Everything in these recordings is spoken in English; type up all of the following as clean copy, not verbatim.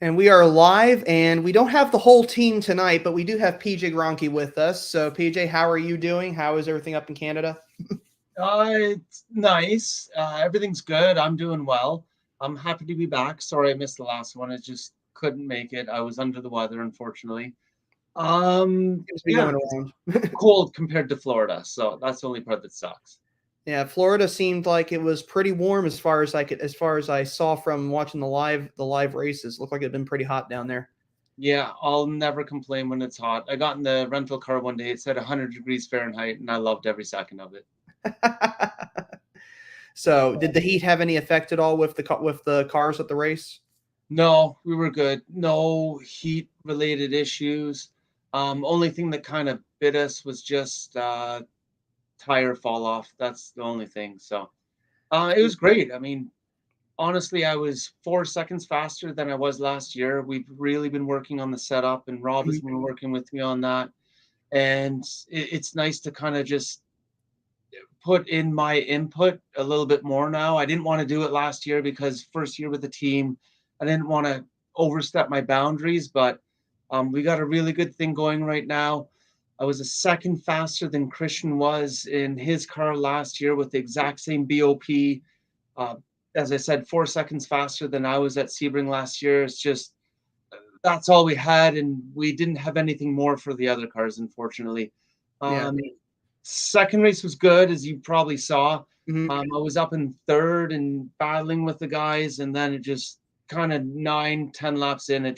And we are live, and we don't have the whole team tonight, but we do have PJ Groenke with us. So, PJ, how are you doing? How is everything up in Canada? It's nice. Everything's good. I'm doing well. I'm happy to be back. Sorry I missed the last one. I just couldn't make it. I was under the weather, unfortunately. Seems to be Yeah, going it's around. cold compared to Florida, so that's the only part that sucks. Yeah, Florida seemed like it was pretty warm as far as I saw from watching the live races. Looked like it'd been pretty hot down there. Yeah, I'll never complain when it's hot. I got in the rental car one day. It said 100 degrees Fahrenheit, and I loved every second of it. So, did the heat have any effect at all with the cars at the race? No, we were good. No heat-related issues. Only thing that kind of bit us was just tire fall off. That's the only thing. So it was great. I mean, honestly, I was 4 seconds faster than I was last year. We've really been working on the setup, and Rob has been working with me on that. And it's nice to kind of just put in my input a little bit more now. I didn't want to do it last year because first year with the team, I didn't want to overstep my boundaries, but we got a really good thing going right now. I was a second faster than Cristian was in his car last year with the exact same BOP. As I said, 4 seconds faster than I was at Sebring last year. It's just that's all we had, and we didn't have anything more for the other cars, unfortunately. Yeah. Second race was good, as you probably saw. Mm-hmm. I was up in third and battling with the guys, and then it just kind of 9-10 laps in,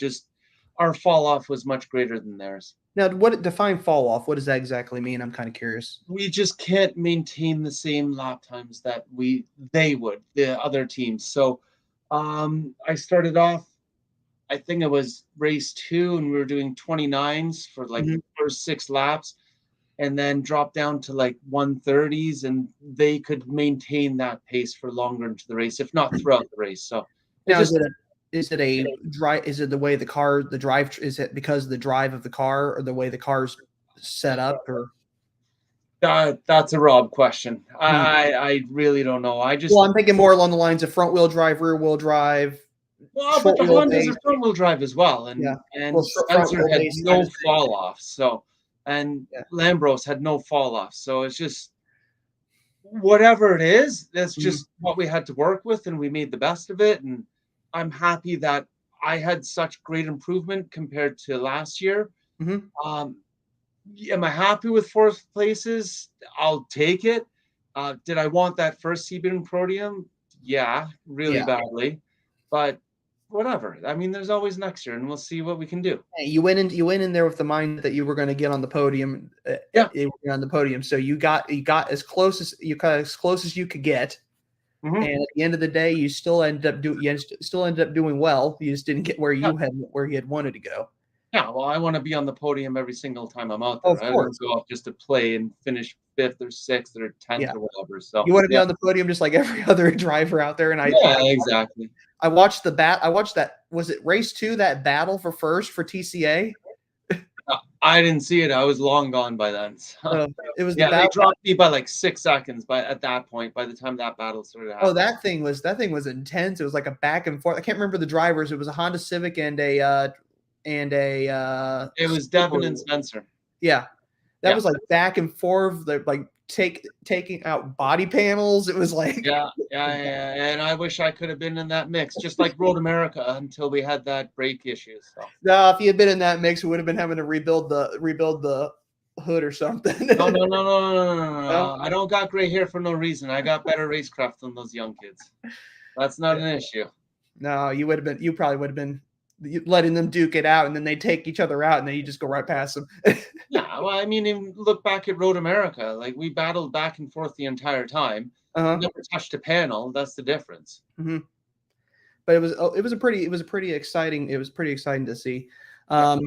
our fall off was much greater than theirs. Now, what define fall off? What does that exactly mean? I'm kind of curious. We just can't maintain the same lap times that they would, the other teams. So I started off, I think it was race 2, and we were doing 29s for like the first 6 laps, and then dropped down to like 130s, and they could maintain that pace for longer into the race, if not throughout the race. So now, is it a drive? Is it the way the drive? Is it because of the drive of the car, or the way the car's set up, or? That's a Rob question. I really don't know. I'm thinking more along the lines of front wheel drive, rear wheel drive. Well, but the Hondas are front wheel drive as well, and Spencer had no fall off. So, and Lambros had no fall off. So it's just whatever it is. That's just what we had to work with, and we made the best of it. And I'm happy that I had such great improvement compared to last year. Am I happy with 4th places? I'll take it. Did I want that first Sebring podium? Yeah, really badly. But whatever. I mean, there's always next year, and we'll see what we can do. Hey, you went in there with the mind that you were going to get on the podium. On the podium. So you got as close as you could get. And at the end of the day, you still ended up doing well. You just didn't get where you had wanted to go. Yeah, well, I want to be on the podium every single time I'm out there. I don't go off just to play and finish 5th or 6th or 10th or whatever. So you want to be on the podium just like every other driver out there. And exactly. I watched that. Was it race 2, that battle for first for TCA? I didn't see it. I was long gone by then. So. It was they dropped me by like 6 seconds at that point, by the time that battle started happening. Oh, that thing was intense. It was like a back and forth. I can't remember the drivers. It was a Honda Civic and a it was Devin and Spencer. Yeah. That was like back and forth. They're like taking out body panels. It was like yeah. And I wish I could have been in that mix, just like Road America, until we had that brake issue. So no, if you had been in that mix, we would have been having to rebuild the hood or something. No. I don't got gray hair for no reason. I got better racecraft than those young kids. That's not an issue. No, you probably would have been letting them duke it out, and then they take each other out, and then you just go right past them. Yeah, well, I mean, even look back at Road America. Like, we battled back and forth the entire time. Never touched a panel. That's the difference. But it was pretty exciting to see. I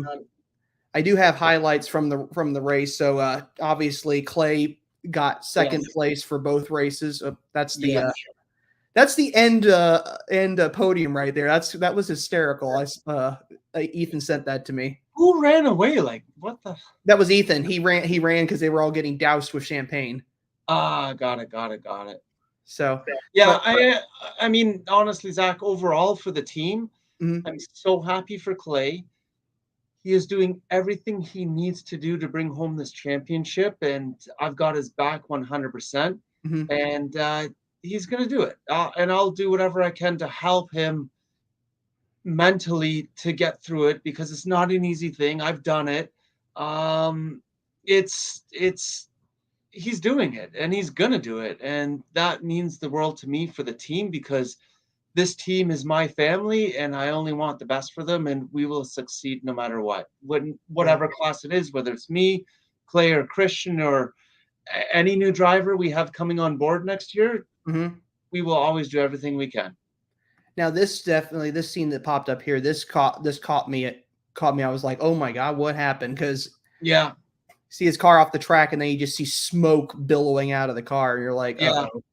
do have highlights from the race. So obviously Clay got second place for both races. That's the end podium right there. That was hysterical. Ethan sent that to me. Who ran away? Like, what the? That was Ethan. He ran because they were all getting doused with champagne. Got it. So yeah, I mean, honestly, Zach, overall for the team, I'm so happy for Clay. He is doing everything he needs to do to bring home this championship, and I've got his back 100%. And he's going to do it. And I'll do whatever I can to help him mentally to get through it, because it's not an easy thing. I've done it. It's he's doing it, and he's going to do it. And that means the world to me for the team, because this team is my family, and I only want the best for them, and we will succeed no matter what. Whatever class it is, whether it's me, Clay, or Christian, or any new driver we have coming on board next year, we will always do everything we can. Now, this scene that popped up here, this caught me. I was like, oh my God, what happened? Because see his car off the track, and then you just see smoke billowing out of the car, and you're like, uh-oh.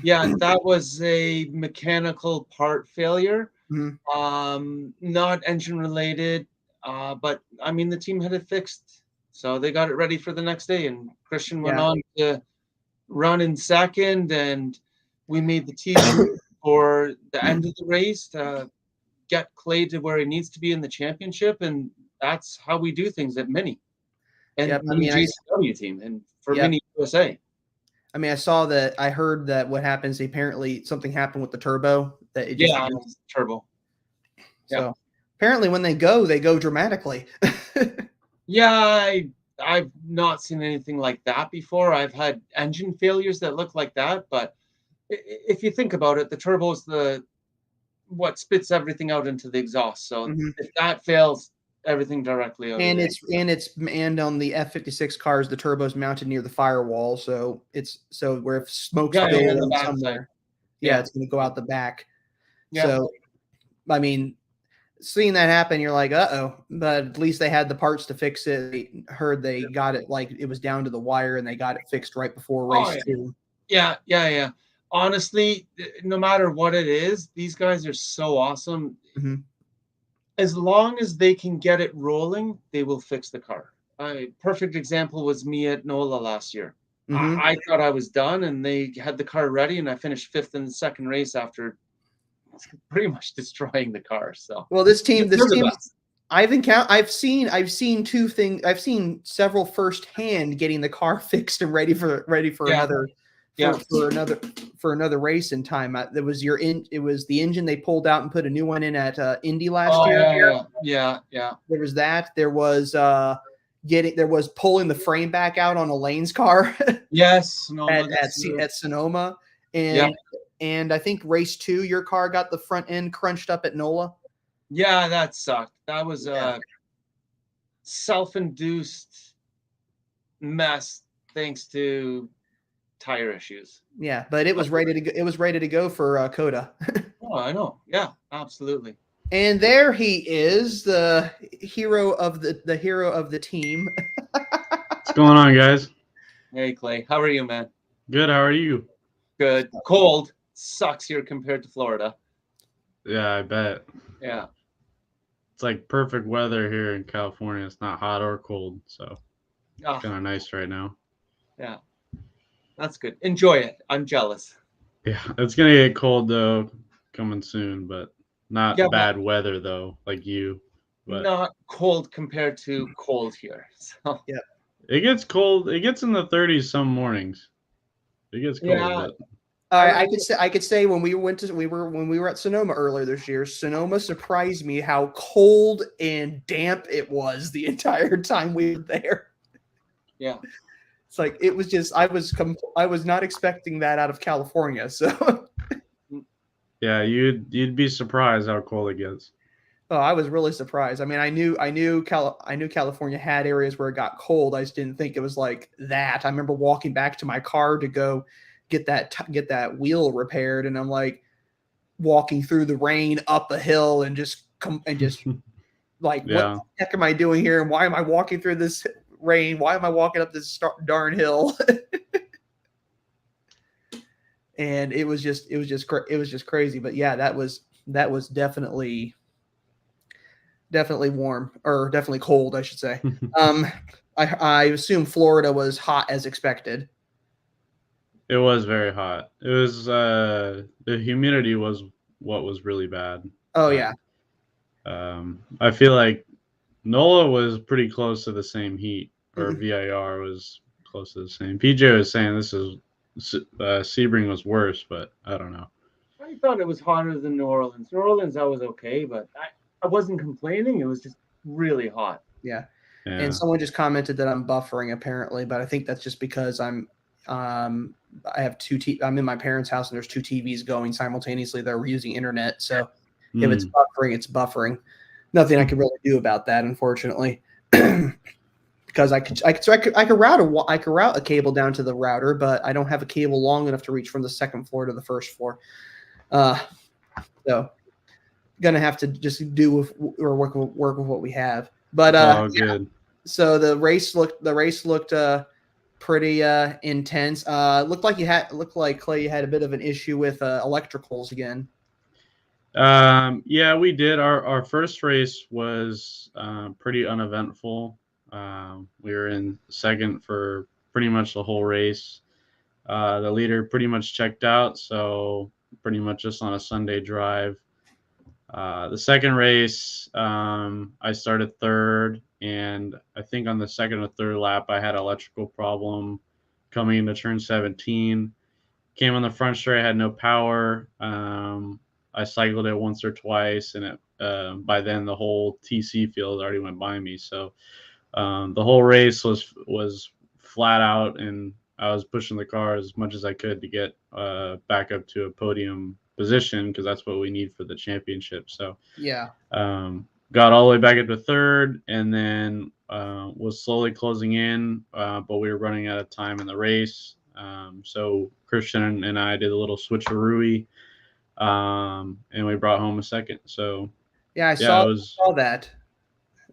Yeah, that was a mechanical part failure, not engine related, but I mean, the team had it fixed, so they got it ready for the next day, and Christian went on to run in second, and we made the team for the end of the race to get Clay to where he needs to be in the championship, and that's how we do things at MINI and MINI JCW team, and for MINI USA. I mean, I heard that what happens, apparently something happened with the turbo. That it just turbo. So apparently when they go dramatically. I've not seen anything like that before. I've had engine failures that look like that, but if you think about it, the turbo is what spits everything out into the exhaust. So if that fails, everything directly out. And on the F56 cars, the turbo's mounted near the firewall, so where if smoke's building somewhere, it's going to go out the back. So, I mean, seeing that happen, you're like, uh-oh, but at least they had the parts to fix it. They heard they got it, like it was down to the wire, and they got it fixed right before race 2. Yeah. Honestly, no matter what it is, these guys are so awesome. As long as they can get it rolling, they will fix the car. Perfect example was me at NOLA last year. I thought I was done, and they had the car ready, and I finished 5th in the second race after pretty much destroying the car. So this team, I've seen two things. I've seen several firsthand getting the car fixed and ready for another. For another race in time. It was the engine they pulled out and put a new one in at Indy last year. Yeah. There was that. There was pulling the frame back out on Elaine's car. Yes, at Sonoma, and I think race 2, your car got the front end crunched up at NOLA. Yeah, that sucked. That was a self-induced mess thanks to tire issues. Yeah, but it was ready to go. It was ready to go for Coda. Oh, I know. Yeah, absolutely. And there he is, the hero of the team. What's going on, guys? Hey, Clay. How are you, man? Good. How are you? Good. Cold. Sucks here compared to Florida. Yeah, I bet. Yeah. It's like perfect weather here in California. It's not hot or cold, so it's kind of nice right now. Yeah. That's good. Enjoy it. I'm jealous. Yeah, it's going to get cold, though, coming soon, but not bad weather, though, like you. But not cold compared to cold here. So. Yeah. It gets cold. It gets in the 30s some mornings. It gets cold. Yeah. But I could say when we were at Sonoma earlier this year, Sonoma surprised me how cold and damp it was the entire time we were there. Yeah. It's like it was just I was not expecting that out of California. So yeah, you'd be surprised how cold it gets. Oh, I was really surprised. I mean, I knew California had areas where it got cold. I just didn't think it was like that. I remember walking back to my car to go get that wheel repaired, and I'm like walking through the rain up a hill and just like, what the heck am I doing here? And why am I walking through this rain? Why am I walking up this darn hill? And it was just crazy. But yeah, that was definitely warm, or definitely cold, I should say. I assume Florida was hot as expected. It was very hot. It was the humidity was what was really bad. Oh yeah. I feel like NOLA was pretty close to the same heat, or Mhm. VIR was close to the same. PJ was saying this is Sebring was worse, but I don't know. I thought it was hotter than New Orleans. New Orleans, I was okay, but I wasn't complaining. It was just really hot. Yeah. Yeah. And someone just commented that I'm buffering apparently, but I think that's just because I have I'm in my parents' house and there's two TVs going simultaneously. They're using internet. So if it's buffering, it's buffering. Nothing I can really do about that, unfortunately. Because I could route a cable down to the router, but I don't have a cable long enough to reach from the second floor to the first floor. So gonna have to just do with or work with what we have. But good. So the race looked pretty intense. Looked like Clay, you had a bit of an issue with electricals again. Yeah, we did. Our first race was pretty uneventful. We were in second for pretty much the whole race. The leader pretty much checked out, so pretty much just on a Sunday drive. The second race, I started third, and I think on the second or third lap, I had an electrical problem coming into turn 17. Came on the front straight, I had no power. I cycled it once or twice, and by then the whole TC field already went by me. So the whole race was flat out, and I was pushing the car as much as I could to get back up to a podium position because that's what we need for the championship. So yeah, got all the way back up to third, and then was slowly closing in, but we were running out of time in the race. So Cristian and I did a little switcheroo, and we brought home a second. So yeah, I saw that.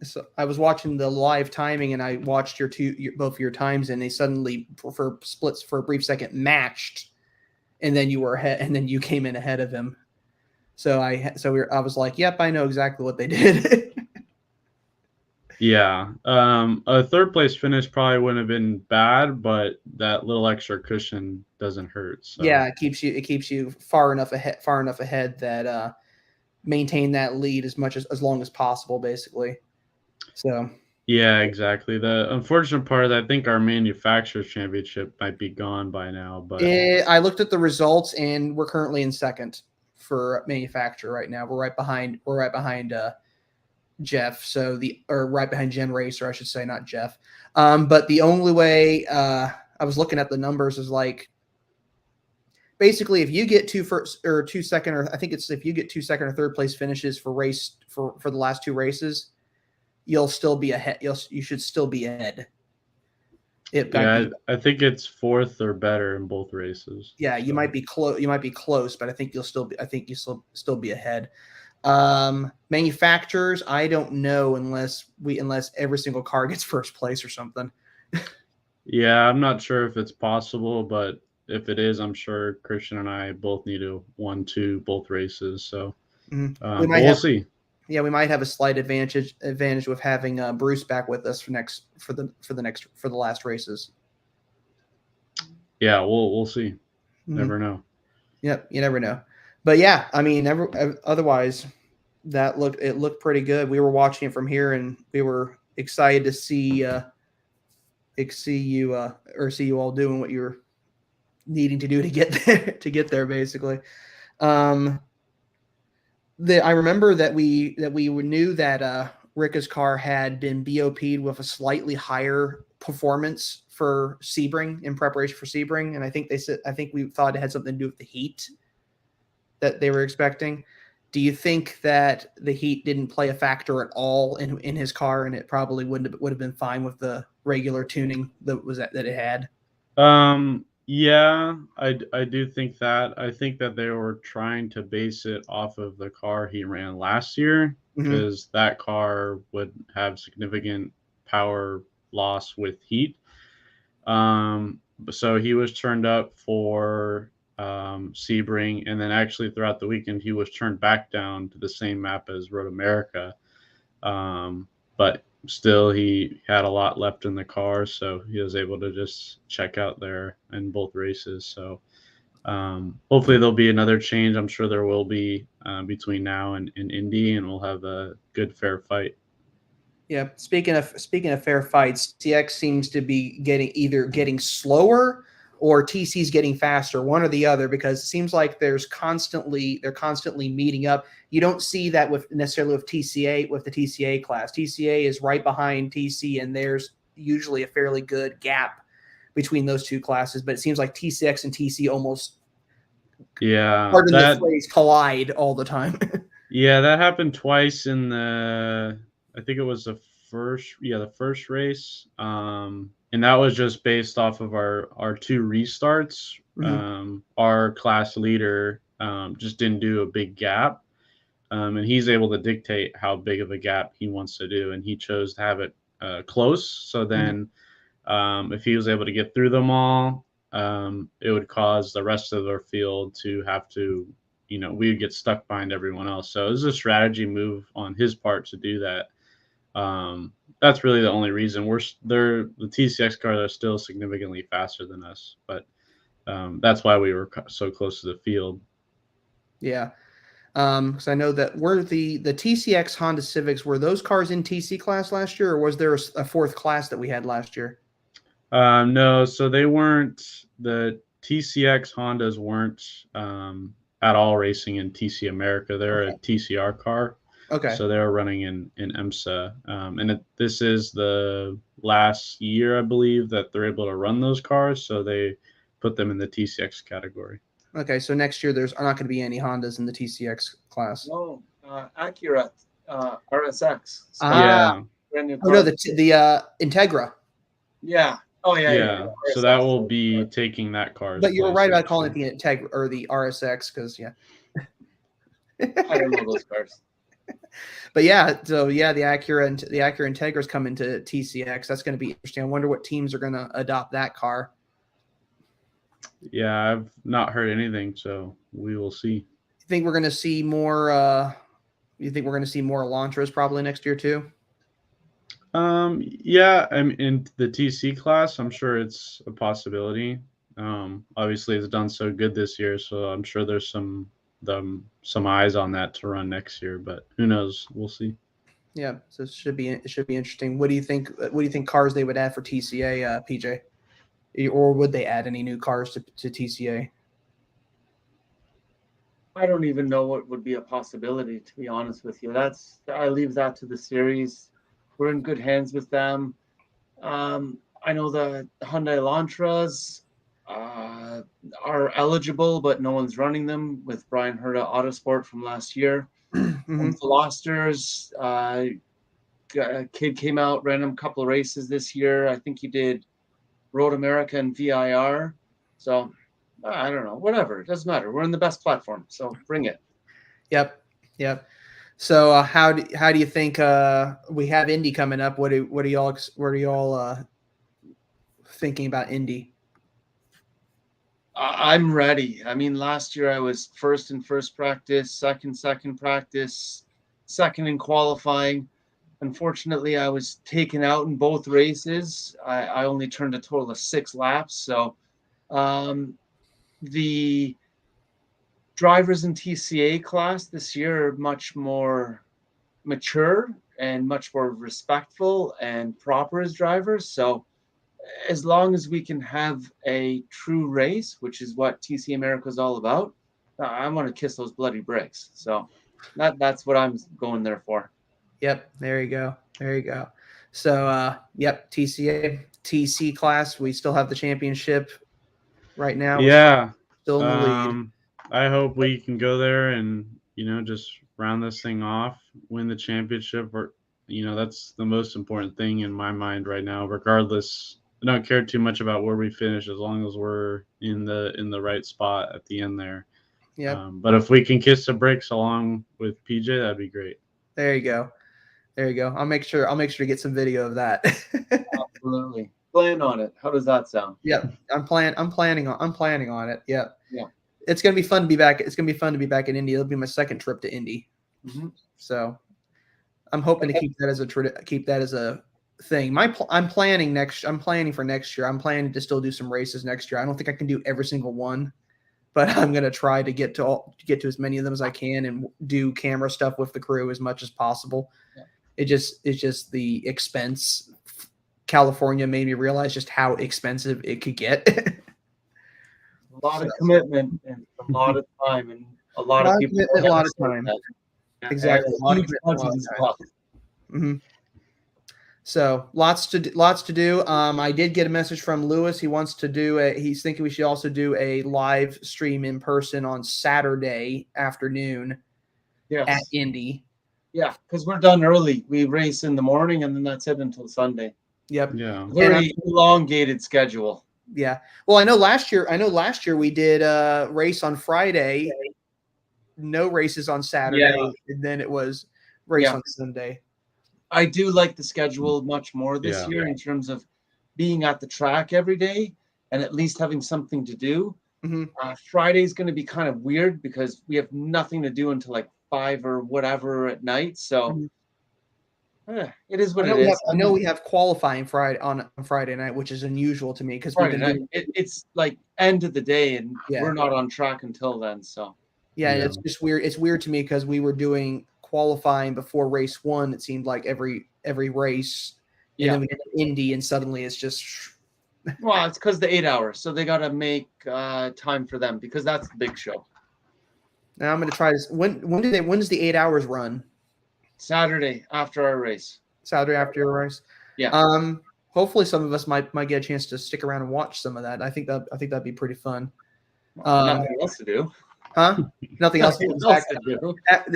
So I was watching the live timing, and I watched both of your times, and they suddenly for splits for a brief second matched, and then you were ahead, and then you came in ahead of him. So I was like, yep, I know exactly what they did. Yeah, a third place finish probably wouldn't have been bad, but that little extra cushion doesn't hurt. So. Yeah, it keeps you far enough ahead that maintain that lead as long as possible, basically. So. Yeah, exactly. The unfortunate part is I think our manufacturers championship might be gone by now. But I looked at the results, and we're currently in second for manufacturer right now. We're right behind Jeff. Or right behind Gen Racer, I should say, not Jeff. But the only way I was looking at the numbers is like basically if you get two second, or I think it's if you get 2 second or third place finishes for the last two races, you'll still be ahead. You should still be ahead. I think it's fourth or better in both races. Yeah, you might be close. You might be close, but I think you'll still be ahead. Manufacturers, I don't know unless every single car gets first place or something. Yeah, I'm not sure if it's possible, but if it is, I'm sure Cristian and I both need to 1-2 both races. So we'll see. Yeah, we might have a slight advantage with having Bruce back with us for the last races. Yeah, we'll see. Mm-hmm. Never know. Yep, you never know. But yeah, I mean, otherwise, it looked pretty good. We were watching it from here, and we were excited to see you all doing what you were needing to do to get there, basically. I remember that we knew that Ricka's car had been BOP'd with a slightly higher performance for Sebring in preparation for Sebring, and I think we thought it had something to do with the heat that they were expecting. Do you think that the heat didn't play a factor at all in his car, and it probably would have been fine with the regular tuning that it had? Yeah, I do think that. I think that they were trying to base it off of the car he ran last year because that car would have significant power loss with heat. So he was turned up for Sebring, and then actually throughout the weekend he was turned back down to the same map as Road America. But still he had a lot left in the car, so he was able to just check out there in both races. So Hopefully there'll be another change. I'm sure there will be between now and Indy, and we'll have a good fair fight. Yeah. Speaking of fair fights, TX seems to be either getting slower or TC's getting faster, one or the other, because it seems like they're constantly meeting up. You don't see that necessarily with TCA, with the TCA class. TCA is right behind TC, and there's usually a fairly good gap between those two classes. But it seems like TCX and TC almost, pardon the phrase, collide all the time. Yeah, that happened twice in the, I think it was the first race. And that was just based off of our two restarts. Mm-hmm. Our class leader just didn't do a big gap. And he's able to dictate how big of a gap he wants to do. And he chose to have it close. So then if he was able to get through them all, it would cause the rest of our field to have to, we would get stuck behind everyone else. So it was a strategy move on his part to do that. That's really the only reason. The TCX cars are still significantly faster than us, but that's why we were so close to the field. Yeah. Because I know that the TCX Honda Civics, were those cars in TC class last year, or was there a fourth class that we had last year? No, so they weren't. The TCX Hondas weren't at all racing in TC America. They're a TCR car. Okay. So they were running in IMSA. And this is the last year, I believe, that they're able to run those cars. So they put them in the TCX category. Okay, so next year there's not going to be any Hondas in the TCX class. No, Acura RSX. So yeah. Oh no, the Integra. Yeah. Oh yeah. Yeah. So that will be taking that car. But you were right about calling it the Integra or the RSX, because I don't know those cars. But yeah, so yeah, the Acura Integra is coming to TCX. That's going to be interesting. I wonder what teams are going to adopt that car. Yeah, I've not heard anything, so we will see. You think we're going to see more? You think we're going to see more Elantras probably next year too? Yeah, I'm in the TC class. I'm sure it's a possibility. Obviously, it's done so good this year, so I'm sure there's some eyes on that to run next year. But who knows? We'll see. Yeah, so it should be interesting. What do you think? What do you think cars they would add for TCA, PJ? Or would they add any new cars to TCA? I don't even know what would be a possibility, to be honest with you. I leave that to the series. We're in good hands with them. I know the Hyundai Elantras are eligible, but no one's running them, with Brian Herta Autosport from last year. Mm-hmm. Velosters, a kid came out, ran a couple of races this year. I think he did Road America and VIR. So I don't know, whatever. It doesn't matter. We're in the best platform, so bring it. Yep. So how do you think we have Indy coming up? What are y'all thinking about Indy? I'm ready. I mean, last year I was first in first practice, second practice, second in qualifying. Unfortunately, I was taken out in both races. I only turned a total of 6 laps. So the drivers in TCA class this year are much more mature and much more respectful and proper as drivers. So as long as we can have a true race, which is what TC America is all about, I want to kiss those bloody brakes. So that's what I'm going there for. Yep. There you go. So, yep. TC class. We still have the championship right now. Yeah. Still in the lead. I hope we can go there and, just round this thing off, win the championship, or, that's the most important thing in my mind right now. Regardless, I don't care too much about where we finish, as long as we're in the right spot at the end there. Yeah. But if we can kiss the brakes along with PJ, that'd be great. There you go. I'll make sure to get some video of that. Absolutely. Plan on it. How does that sound? Yeah, I'm planning on it. Yeah. Yeah. It's gonna be fun to be back. It's gonna be fun to be back in Indy. It'll be my second trip to Indy. Mm-hmm. So I'm hoping to keep that as a thing. I'm planning for next year. I'm planning to still do some races next year. I don't think I can do every single one, but I'm gonna try to get to as many of them as I can and do camera stuff with the crew as much as possible. Yeah. It's just the expense. California made me realize just how expensive it could get. A lot of commitment and a lot of time and a lot of people. A lot of time. Exactly. A huge budget as well. Mm-hmm. So lots to do. I did get a message from Lewis. He wants to do he's thinking we should also do a live stream in person on Saturday afternoon at Indy. Yeah, because we're done early. We race in the morning and then that's it until Sunday. Yep. Yeah. Very elongated schedule. Yeah. Well, I know last year we did a race on Friday, no races on Saturday, and then it was race on Sunday. I do like the schedule much more this year in terms of being at the track every day and at least having something to do. Mm-hmm. Friday is going to be kind of weird because we have nothing to do until like 5 or whatever at night. So it is what it is. I know we have qualifying on Friday night, which is unusual to me because it's like end of the day and we're not on track until then. So it's just weird. It's weird to me because we were doing qualifying before race 1. It seemed like every race, and then we get Indy, and suddenly it's just. Well, it's because the 8 hours, so they got to make time for them because that's the big show. Now I'm going to try this. When does the 8 hours run? Saturday after our race. Saturday after your race. Yeah. Hopefully some of us might get a chance to stick around and watch some of that. I think that'd be pretty fun. Nothing else to do. Huh? Nothing else to do.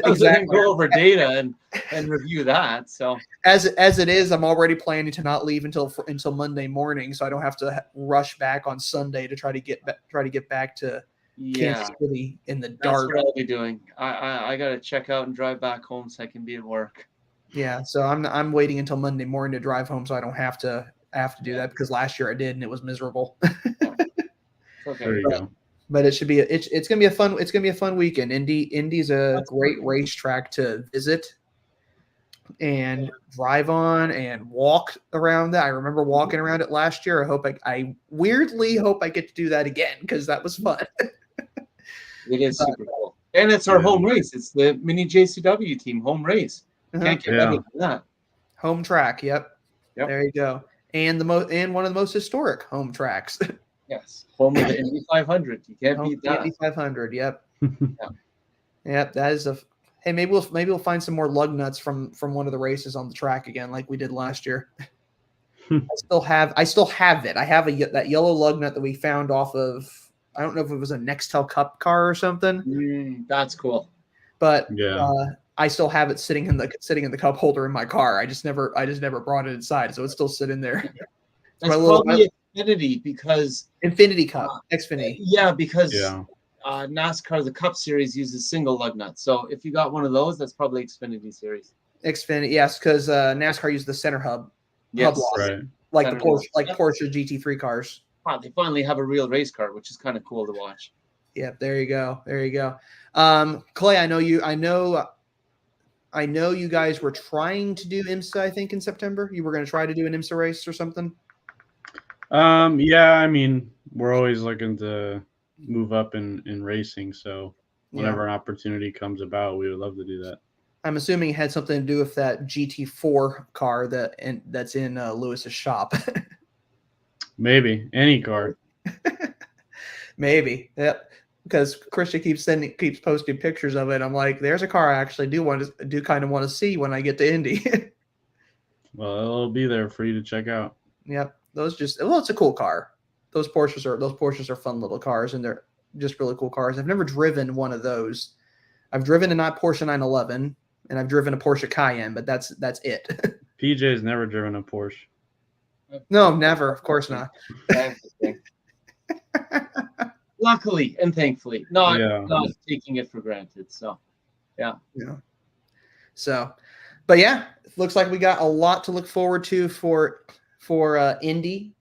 Exactly. Go over data and review that. So as it is, I'm already planning to not leave until Monday morning, so I don't have to rush back on Sunday to try to get back to Kansas City in the dark. That's what I'll be doing. I got to check out and drive back home so I can be at work. Yeah, so I'm waiting until Monday morning to drive home, so I don't have to do that because last year I did and it was miserable. Okay. There you go. But it should be it's gonna be a fun weekend. Indy's a great racetrack to visit and drive on and walk around that. I remember walking around it last year. I weirdly hope I get to do that again because that was fun. It is super cool. And it's our home race. It's the MINI JCW Team home race. Can't get better than that. Home track, yep. There you go. And one of the most historic home tracks. Yes, home of the Indy 500. You can't beat that. Indy 500. Yep. Yep. That is Hey, maybe we'll find some more lug nuts from one of the races on the track again, like we did last year. I still have it. I have that yellow lug nut that we found off of. I don't know if it was a Nextel Cup car or something. That's cool. But I still have it sitting in the cup holder in my car. I just never brought it inside, so it's still sitting there. It's probably Xfinity because Infinity Cup, Xfinity. Yeah, because NASCAR, the Cup Series uses single lug nuts. So if you got one of those, that's probably Xfinity Series. Xfinity, yes, because NASCAR uses the center hub. Yes, right. Like the Porsche, Porsche GT3 cars. Wow, they finally have a real race car, which is kind of cool to watch. Yeah, there you go. Clay, I know you guys were trying to do IMSA, I think, in September. You were going to try to do an IMSA race or something? Yeah, I mean, we're always looking to move up in racing, so whenever an opportunity comes about, we would love to do that. I'm assuming it had something to do with that GT4 car that's in Lewis's shop. Maybe any car. Maybe, yep. Because Cristian keeps posting pictures of it. I'm like, there's a car I actually do kind of want to see when I get to Indy. Well, it'll be there for you to check out. Yep, it's a cool car. Those Porsches are fun little cars, and they're just really cool cars. I've never driven one of those. I've driven a Porsche 911, and I've driven a Porsche Cayenne, but that's it. PJ's never driven a Porsche. No, never. Of course not. Luckily and thankfully, not taking it for granted. So, yeah. So, but yeah, it looks like we got a lot to look forward to for Indy.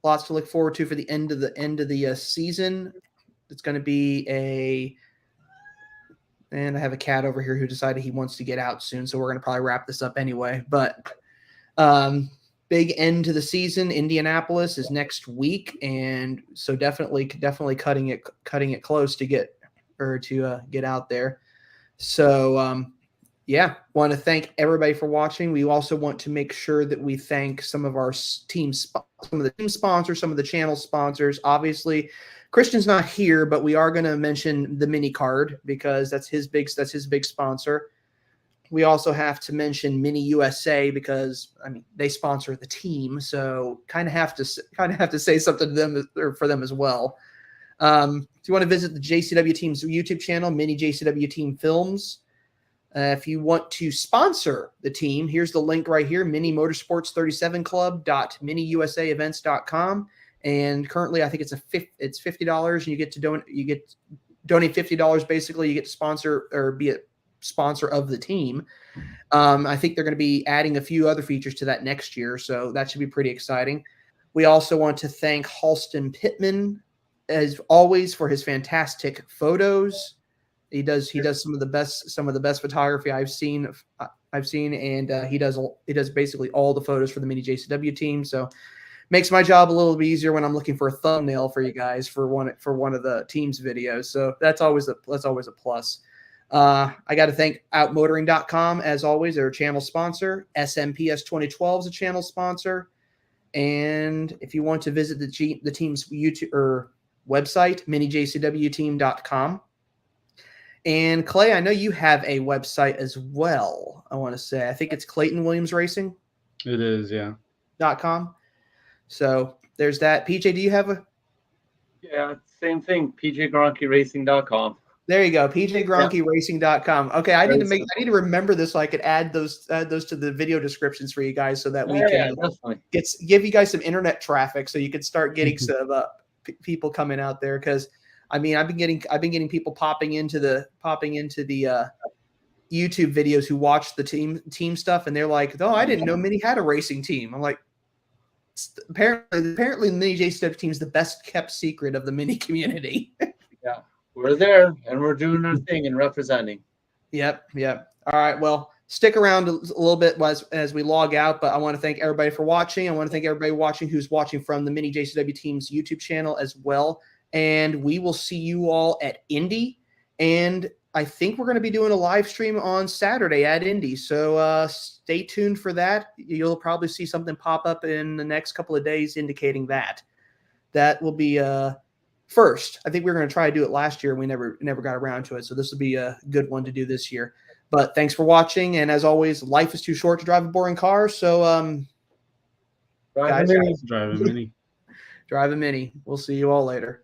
Lots to look forward to for the end of the season. It's going to be and I have a cat over here who decided he wants to get out soon, so we're going to probably wrap this up anyway. But big end to the season. Indianapolis is next week, and so definitely cutting it close to get out there. So yeah, want to thank everybody for watching. We also want to make sure that we thank some of our some of the team sponsors, some of the channel sponsors. Obviously, Christian's not here, but we are going to mention the Mini Card because that's his big sponsor. We also have to mention MINI USA because I mean they sponsor the team, so kind of have to say something to them or for them as well. If you want to visit the JCW Team's YouTube channel, MINI JCW Team Films. If you want to sponsor the team, here's the link right here: MINI Motorsports 37 Club.miniusaevents.com. And currently, I think it's $50, and you get to donate $50. Basically, you get to sponsor or be a sponsor of the team. I think they're going to be adding a few other features to that next year, so that should be pretty exciting. We also want to thank Halston Pittman, as always, for his fantastic photos. He does some of the best photography I've seen, and he does basically all the photos for the MINI JCW team. So makes my job a little bit easier when I'm looking for a thumbnail for you guys for one of the team's videos. So that's always a plus. I got to thank outmotoring.com as always, they're a channel sponsor. SMPS 2012 is a channel sponsor, and if you want to visit the team's YouTube or website, minijcwteam.com. And Clay, I know you have a website as well. I want to say, I think it's Clayton Williams Racing. It is, yeah. .com. So there's that. PJ, do you have a? Yeah, same thing. PJGroenkeRacing.com. There you go. PJGroenkeRacing.com. Okay, I need to remember this so I could add those to the video descriptions for you guys so that we can give you guys some internet traffic so you can start getting some people coming out there because. I mean, I've been getting people popping into the YouTube videos who watch the team stuff, and they're like, "Oh, I didn't know Mini had a racing team." I'm like, apparently, the Mini JCW team is the best kept secret of the Mini community. Yeah, we're there and we're doing our thing and representing. Yep. All right. Well, stick around a little bit as we log out, but I want to thank everybody for watching. I want to thank everybody watching who's watching from the Mini JCW team's YouTube channel as well. And we will see you all at Indy. And I think we're going to be doing a live stream on Saturday at Indy. So stay tuned for that. You'll probably see something pop up in the next couple of days indicating that. That will be first. I think we were going to try to do it last year. We never got around to it. So this will be a good one to do this year. But thanks for watching. And as always, life is too short to drive a boring car. So drive a Mini. Drive a Mini. We'll see you all later.